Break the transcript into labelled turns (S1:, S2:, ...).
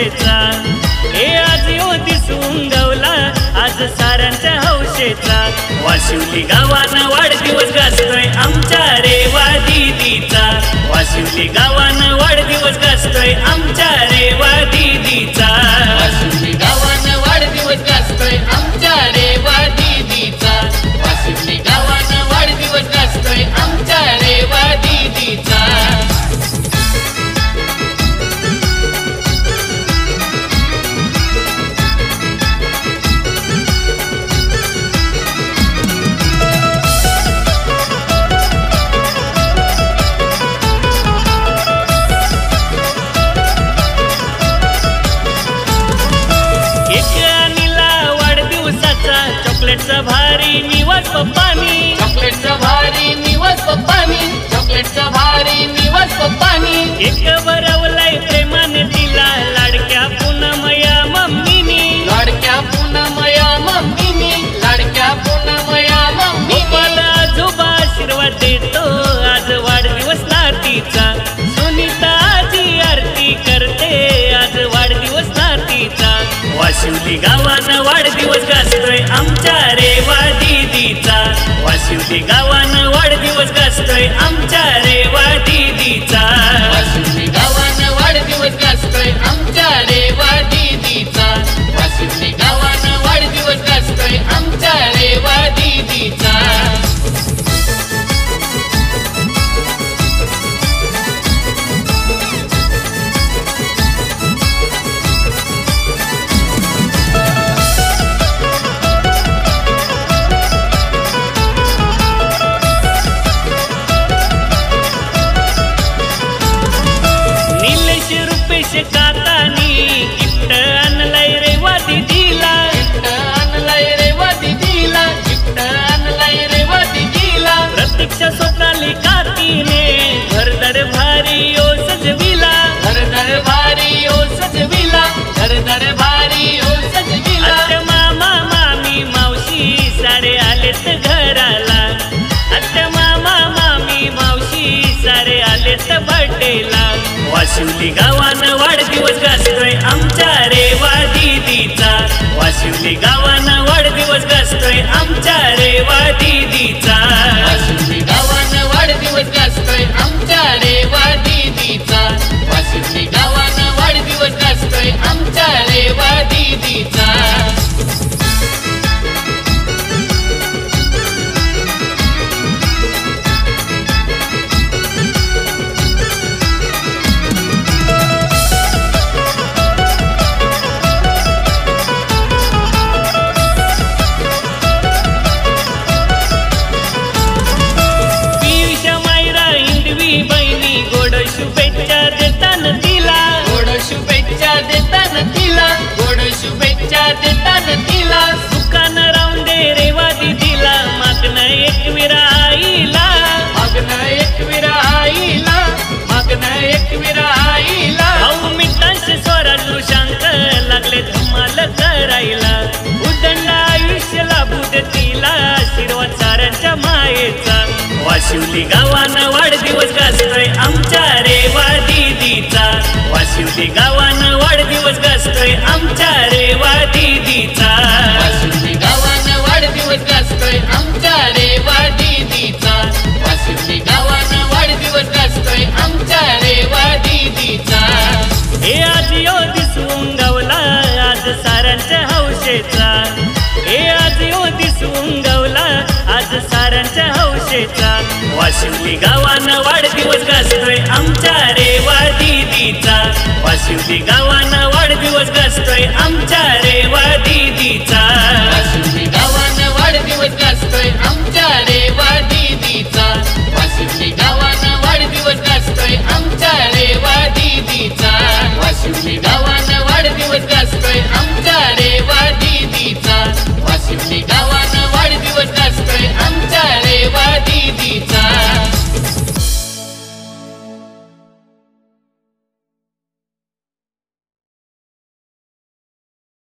S1: हौशेचा हे आज यो दिसून गवला आज साऱ्यांच्या हौशेचा वाशिवली गावानं वाढदिवस गाजतोय आमच्या रेवा दीदीचा वाशिवली गावानं वाढदिवस गाजतोय आमच्या रेवा दीदीचा
S2: वाशिवली गावानं वाढदिवस गाजतोय आमच्या रेवा दीदीचा वाशिवली गावानं वाढदिवस गाजतोय आमच्या रेवा दीदीचा
S1: चॉकलेटचा भारी निवास पप्पानी
S2: चॉकलेटचा भारी निवास पप्पानी चॉकलेटचा भारी निवास पप्पानी
S1: एक बरवलाय प्रेमाने तिला लाडक्या पुनमया मम्मीनी
S2: लाडक्या पुनमया मम्मीनी लाडक्या पुनमया मम्मीनी
S1: मला आजोबा आशीर्वाद देतो आज वाढदिवस नातीचा सुनीता आजी आरती करते आज वाढदिवस नातीचा वाशिवली गावानं वाढदिवस गाजतोय आमच्या रेवा दीदीचा वाशिवली गावानं वाढदिवस गाजतोय आमच्या रेवा दीदीचा
S2: वाशिवली गावानं वाढदिवस गाजतोय आमच्या रेवा दीदीचा वाशिवली गावानं वाढदिवस गाजतोय आमच्या रेवा दीदीचा
S1: काकानी गिफ्ट आणलंय रेवा दीदीला
S2: गिफ्ट आणलंय रेवा दीदीला गिफ्ट आणलंय रेवा दीदीला
S1: प्रतीक्षा स्वप्नाली काकीने घरदार भारी ओ सजविला
S2: घरदार भारी ओ सजविला घरदार भारी ओ सजविला
S1: आत्या मामा मामी मावशी सारे आलेत घराला आत्या मामा मामी मावशी सारे आलेत बर्थडेला वाशिवली गावानं वाढदिवस गाजतोय आमच्या रेवा दीदीचा वाशिवली गावानं वाढदिवस गाजतोय आमच्या रेवा दीदीचा
S2: वाशिवली गावानं वाढदिवस गाजतोय आमच्या रेवा दीदीचा वाशिवली गावानं वाढदिवस गाजतोय आमच्या रेवा दीदीचा
S1: शुभेच्छा देताना तिला
S2: गोड शुभेच्छा देताना तिला गोड शुभेच्छा देताना तिला
S1: सुखानं राहून दे रेवा दीदीला मागणं एक विरा आईला
S2: मागणं एक विरा आईला मागणं एक विरा आईला
S1: भाऊ मित्रांचे स्वराज वृषांक लागले धमाल करायला उदंड आयुष्य लाभू दे तिला आशीर्वाद साऱ्यांच्या मायेचा वाशिवली गावानं वाढदिवस गाजतोय आमच्या रेवा दीदीचा वाशिवली गावानं वाढदिवस गाजतोय आमच्या रेवा दीदीचा
S2: वाशिवली गावानं वाढदिवस गाजतोय आमच्या रेवा दीदीचा वाशिवली गावानं वाढदिवस गाजतोय आमच्या रेवा दीदीचा
S1: हे आज यो दिसून गवला आज साऱ्यांच्या हौशेचा हे आज यो दिसून गवला आज साऱ्यांच्या हौशेचा वाशिवली गावानं वाढदिवस गाजतोय आमच्या रेवा दीदीचा वाशिवली गावानं वाढदिवस गाजतोय आमच्या रेवा दीदीचा